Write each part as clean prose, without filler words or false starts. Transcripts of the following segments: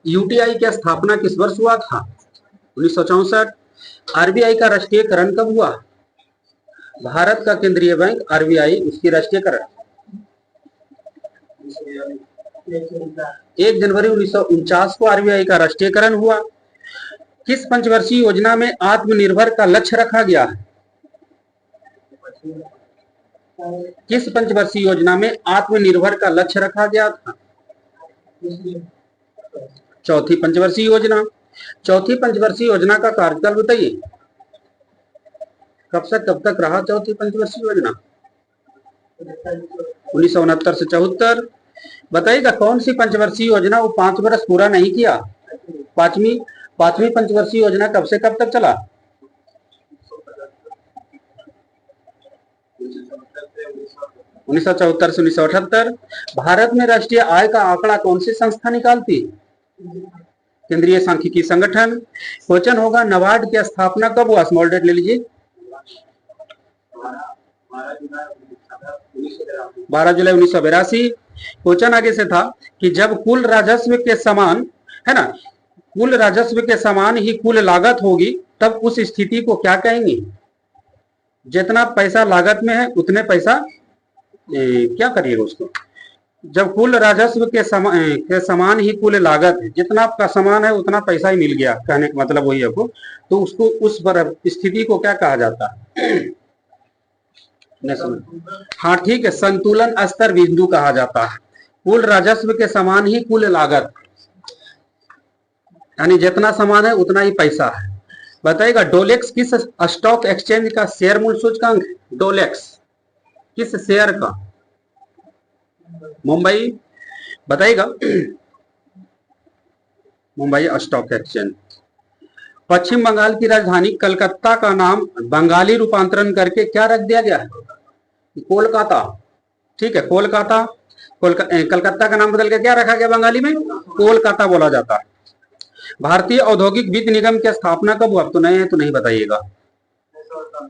UTI की स्थापना किस वर्ष हुआ था? 1964। आरबीआई का राष्ट्रीयकरण कब हुआ? भारत का केंद्रीय बैंक आरबीआई, उसकी राष्ट्रीयकरण 1 जनवरी 1949 को आरबीआई का राष्ट्रीयकरण हुआ। किस पंचवर्षीय योजना में आत्मनिर्भर का लक्ष्य रखा गया है? किस पंचवर्षीय योजना में आत्मनिर्भर का लक्ष्य रखा गया था? चौथी पंचवर्षीय योजना। चौथी पंचवर्षीय योजना का कार्यकाल बताइए, कब से कब तक रहा चौथी पंचवर्षीय योजना? 1969 से 74। बताइएगा कौन सी पंचवर्षीय योजना वो 5 वर्ष पूरा नहीं किया? पांचवी पंचवर्षीय योजना कब से कब तक चला? 1974 से 1978। भारत में राष्ट्रीय आय का आंकड़ा कौन सी संस्था निकालती? केंद्रीय सांख्यिकी संगठन। क्वेश्चन होगा नाबार्ड की स्थापना कब हुआ? स्मॉल डेट ले लीजिए। 12 जुलाई 1982। क्वेश्चन आगे से था कि जब कुल राजस्व के समान, है ना, कुल राजस्व के समान ही कुल लागत होगी तब उस स्थिति को क्या कहेंगे? जितना पैसा लागत में है उतने पैसा क्या करिएगा उसको, जब कुल राजस्व के समान ही कुल लागत है, जितना आपका समान है उतना पैसा ही मिल गया, कहने का मतलब वही आपको, तो उसको उस स्थिति को क्या कहा जाता है? हाँ ठीक है, संतुलन स्तर बिंदु कहा जाता है। कुल राजस्व के समान ही कुल लागत, यानी जितना समान है उतना ही पैसा है। बताइएगा डोलेक्स किस स्टॉक एक्सचेंज का शेयर मूल्य सूचकांक है? डोलेक्स किस शेयर का? मुंबई। बताइएगा मुंबई स्टॉक एक्सचेंज। पश्चिम बंगाल की राजधानी कलकत्ता का नाम बंगाली रूपांतरण करके क्या रख दिया गया है? कोलकाता। ठीक है, कोलकाता। कलकत्ता का नाम बदल के क्या रखा गया बंगाली में? कोलकाता बोला जाता है। भारतीय औद्योगिक वित्त निगम की स्थापना कब हुआ? तो नए हैं तो नहीं बताइएगा।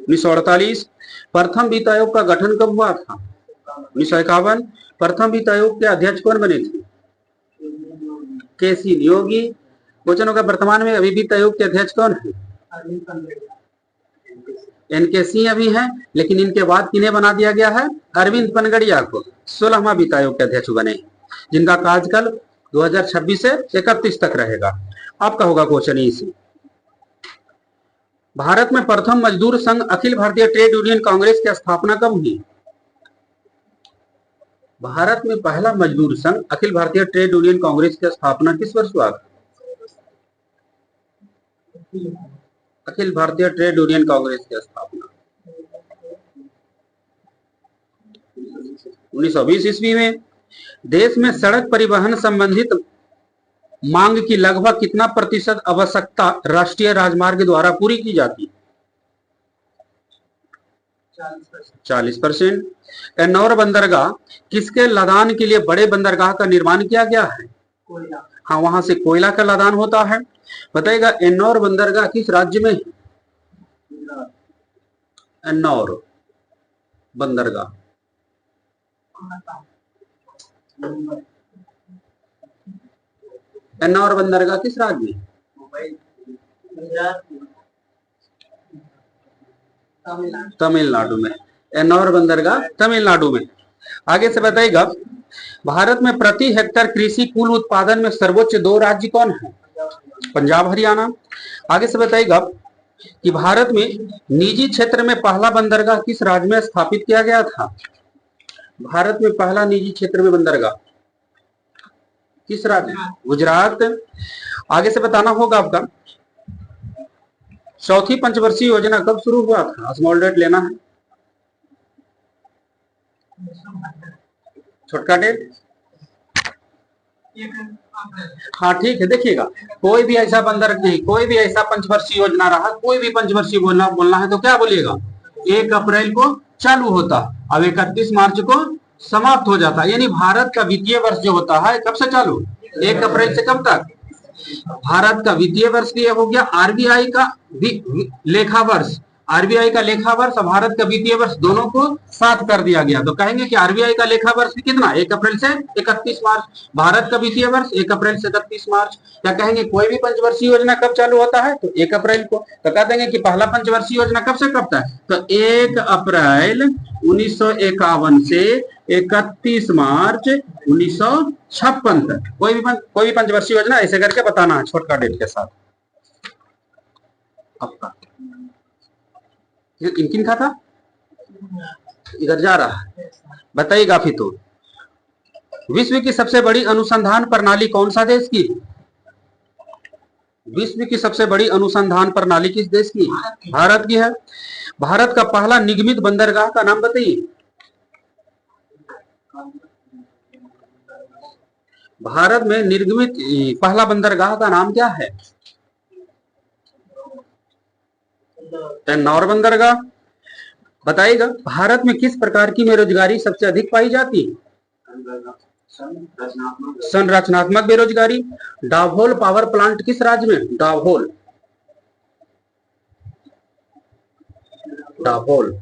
1948। प्रथम वित्त आयोग का गठन कब हुआ था? 1951। प्रथम वित्त आयोग के अध्यक्ष कौन बने थे? केसी नियोगी। क्वेश्चन होगा वर्तमान में अभी वित्त आयोग के अध्यक्ष कौन है? एनके सिंह अभी हैं, लेकिन इनके बाद किन्हें बना दिया गया है? अरविंद पनगड़िया को 16वां वित्त आयोग के अध्यक्ष बने, जिनका कार्यकाल 2026 से 31 तक रहेगा। आपका होगा क्वेश्चन इसी। भारत में प्रथम मजदूर संघ अखिल भारतीय ट्रेड यूनियन कांग्रेस की स्थापना कब हुई? भारत में पहला मजदूर संघ अखिल भारतीय ट्रेड यूनियन कांग्रेस की स्थापना किस वर्ष हुआ? अखिल भारतीय ट्रेड यूनियन कांग्रेस की स्थापना 1920 ईस्वी में। देश में सड़क परिवहन संबंधित मांग की लगभग कितना प्रतिशत आवश्यकता राष्ट्रीय राजमार्ग द्वारा पूरी की जाती है? 40%। एन्नौर बंदरगाह किसके लदान के लिए बड़े बंदरगाह का निर्माण किया गया है? हाँ, वहां से कोयला का लदान होता है। बताइएगा एन्नौर बंदरगाह किस राज्य में है? एन्नौर बंदरगाह एन्नौर बंदरगाह किस राज्य में? तमिलनाडु में। एन्नौर बंदरगाह तमिलनाडु में। आगे से बताइएगा भारत में प्रति हेक्टेयर कृषि कुल उत्पादन में सर्वोच्च 2 राज्य कौन है? पंजाब हरियाणा। आगे से बताइएगा कि भारत में निजी क्षेत्र में पहला बंदरगाह किस राज्य में स्थापित किया गया था? भारत में पहला निजी क्षेत्र में बंदरगाह किस राज्य? गुजरात। आगे से बताना होगा आपका चौथी पंचवर्षीय योजना कब शुरू हुआ था? स्मॉल डेट लेना है, छोटका डेट। हाँ ठीक है, देखिएगा कोई भी ऐसा बंदर नहीं, कोई भी ऐसा पंचवर्षीय योजना रहा, कोई भी पंचवर्षीय बोलना है तो क्या बोलिएगा? 1 अप्रैल को चालू होता, अब 31 मार्च को समाप्त हो जाता। यानी भारत का वित्तीय वर्ष जो होता है कब से चालू? 1 अप्रैल से कब तक? भारत का वित्तीय वर्ष ये हो गया। आरबीआई का लेखा वर्ष, आरबीआई का लेखा वर्ष और भारत का वित्तीय वर्ष दोनों को साथ कर दिया गया, तो कहेंगे कि आरबीआई का लेखा वर्ष कितना, 1 अप्रैल से 31 मार्च, भारत का वित्तीय वर्ष 1 अप्रैल से 31 मार्च। क्या कहेंगे कोई भी पंचवर्षीय योजना कब चालू होता है, तो 1 अप्रैल को। तो कह देंगे कि पहला पंचवर्षीय योजना कब से कब तक, तो 1 अप्रैल 1951 से 31 मार्च 1956 तक। कोई भी पंचवर्षीय योजना ऐसे करके बताना है छोटका डेट के साथ। आपका किन का था, इधर जा रहा है, बताइएगा फिर। तो विश्व की सबसे बड़ी अनुसंधान प्रणाली कौन सा देश की, विश्व की सबसे बड़ी अनुसंधान प्रणाली किस देश की, भारत की है। भारत का पहला निगमित बंदरगाह का नाम बताइए, भारत में निर्गमित पहला बंदरगाह का नाम क्या है, एन्नौर बंदरगाह। बताइएगा भारत में किस प्रकार की बेरोजगारी सबसे अधिक पाई जाती है, संरचनात्मक बेरोजगारी। डाभोल पावर प्लांट किस राज्य में, डाभोल, डाभोल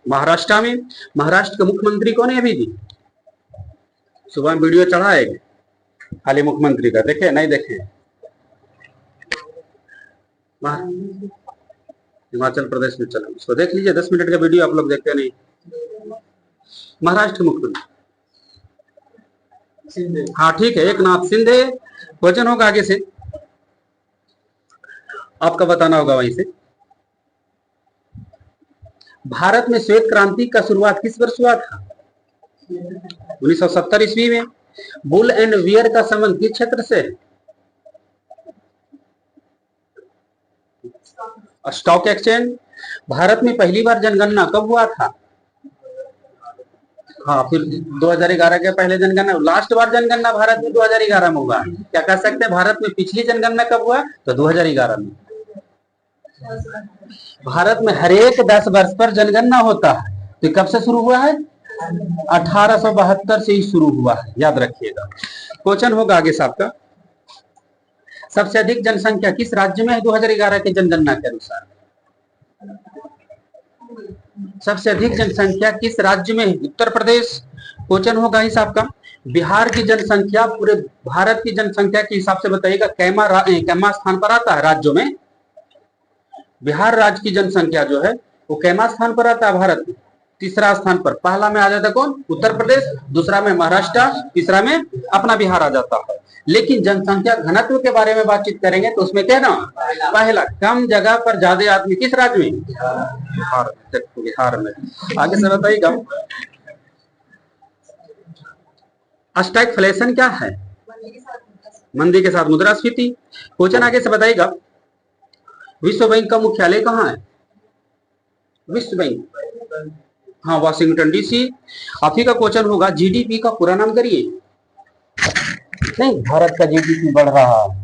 महाराष्ट्र में। महाराष्ट्र के मुख्यमंत्री कौन है अभी जी, सुबह वीडियो चढ़ा है खाली मुख्यमंत्री का, देखे नहीं देखे, हिमाचल प्रदेश में चला, उसको देख लीजिए, 10 मिनट का वीडियो आप लोग देखते नहीं। महाराष्ट्र मुख्यमंत्री, हाँ ठीक है, एक नाथ शिंदे। क्वेश्चन होगा आगे से, आपका बताना होगा वहीं से। भारत में श्वेत क्रांति का शुरुआत किस वर्ष हुआ था, 1970 ईस्वी में। बुल एंड बियर का संबंध किस क्षेत्र से, स्टॉक एक्सचेंज। भारत में पहली बार जनगणना कब हुआ था, हाँ फिर 2011 के पहले जनगणना, लास्ट बार जनगणना भारत में 2011 में हुआ। क्या कह सकते हैं भारत में पिछली जनगणना कब हुआ, तो 2011 में। भारत में हर एक 10 वर्ष पर जनगणना होता है, तो कब से शुरू हुआ है, 1872 से ही शुरू हुआ है, याद रखिएगा। क्वेश्चन होगा आगे से आपका, सबसे अधिक जनसंख्या किस राज्य में है 2011 की जनगणना के अनुसार, सबसे अधिक जनसंख्या किस राज्य में है, उत्तर प्रदेश। क्वेश्चन होगा इस आपका, बिहार की जनसंख्या पूरे भारत की जनसंख्या के हिसाब से बताइएगा कैमा स्थान पर आता है राज्यों में, बिहार राज्य की जनसंख्या जो है वो कैमा स्थान पर आता है भारत में, तीसरा स्थान पर। पहला में आ जाता है कौन, उत्तर प्रदेश, दूसरा में महाराष्ट्र, तीसरा में अपना बिहार आ जाता है। लेकिन जनसंख्या घनत्व के बारे में बातचीत करेंगे तो उसमें क्या ना, पहला कम जगह पर ज्यादा आदमी किस राज्य में, बिहार, बिहार में। आगे से बताइएगा, स्टैगफ्लेशन क्या है, मंदी के साथ मुद्रास्फीति। क्वेश्चन आगे से बताइएगा, विश्व बैंक का मुख्यालय कहाँ है, विश्व बैंक, हाँ वाशिंगटन डीसी। आप ही का क्वेश्चन होगा, जीडीपी का पूरा नाम करिए, नहीं भारत का जीडीपी बढ़ रहा है,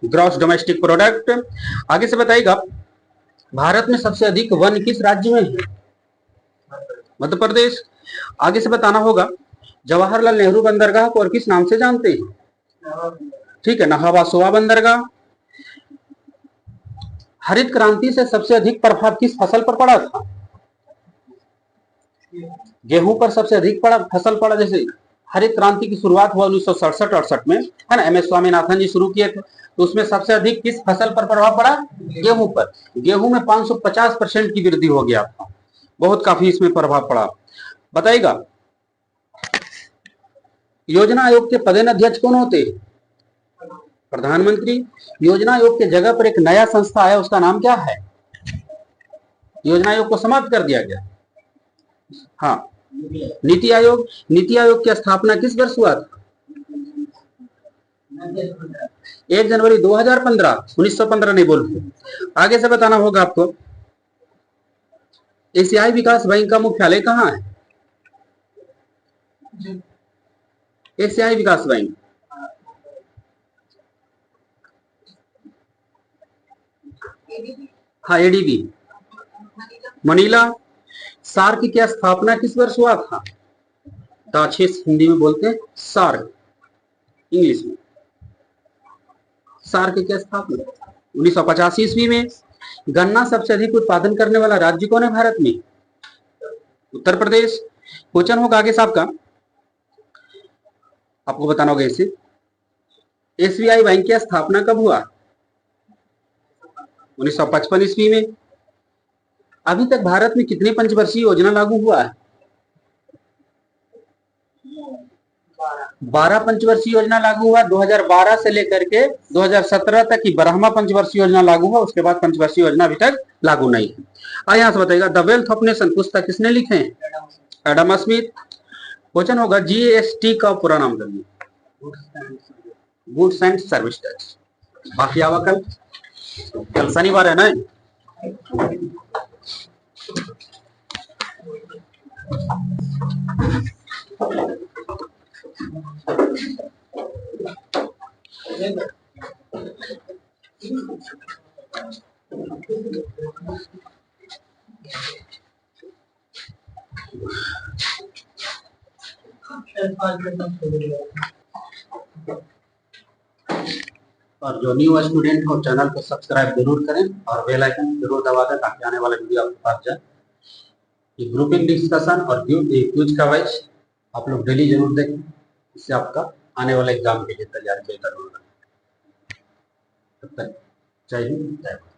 ग्रॉस डोमेस्टिक प्रोडक्ट। आगे से बताइएगा, भारत में सबसे अधिक वन किस राज्य में है, मध्य प्रदेश। आगे से बताना होगा, जवाहरलाल नेहरू बंदरगाह को और किस नाम से जानते हैं, ठीक है, नहावा सोवा बंदरगाह। हरित क्रांति से सबसे अधिक प्रभाव किस फसल पर पड़ा था, गेहूं पर सबसे अधिक फसल पड़ा। जैसे हरित क्रांति की शुरुआत हुआ 1967-68 में, है ना, MS स्वामीनाथन जी शुरू किए थे, तो उसमें सबसे अधिक किस फसल पर प्रभाव पड़ा, गेहूं पर। गेहूं में 550% की वृद्धि हो गया था, बहुत काफी इसमें प्रभाव पड़ा। बताइएगा, योजना आयोग के पदेनाध्यक्ष कौन होते हैं, प्रधानमंत्री। योजना आयोग के जगह पर एक नया संस्था है, उसका नाम क्या है, योजना आयोग को समाप्त कर दिया गया, हाँ नीति आयोग। नीति आयोग की स्थापना किस वर्ष हुआ था, 1 जनवरी 2015, 1915 नहीं बोलते। आगे से बताना होगा आपको, एशियाई विकास बैंक का मुख्यालय कहाँ है, एशियाई विकास बैंक, हाँ एडीबी, मनीला। सार्क की स्थापना किस वर्ष हुआ था, तो अच्छे हिंदी में बोलते हैं सार्क, इंग्लिश में सार्क की स्थापना 1985 ईस्वी में। गन्ना सबसे अधिक उत्पादन करने वाला राज्य कौन है भारत में? उत्तर प्रदेश। क्वेश्चन होगा आगे साहब का, आपको बताना होगा इसे। एसबीआई बैंक की स्थापना कब हुआ? 1955 ईस्वी में। अभी तक भारत में कितने पंचवर्षीय योजना लागू हुआ है? 12 पंचवर्षीय योजना लागू हुआ। 2012 से लेकर के 2017 तक की 12वां पंचवर्षीय योजना लागू हुआ। उसके बाद पंचवर्षीय योजना अभी तक लागू नहीं है। यहां से बताइएगा, द वेल्थ ऑफ नेशन पुस्तक किसने लिखे हैं? Adam Smith. क्वेश्चन होगा, जीएसटी का पूरा नाम बताइए। Goods and service tax. बाकी आवा कल शनिवार है ना। और जो न्यू स्टूडेंट हो चैनल को सब्सक्राइब जरूर करें और बेल आइकन जरूर दबा दें ताकि आने वाला वीडियो आपके पास जाए। ये ग्रुपिंग डिस्कशन और क्विज का वाइज आप लोग डेली जरूर देखें, इससे आपका आने वाले एग्जाम के लिए तैयारी बेहतर होगा। तब तक जय हिंद जय भारत।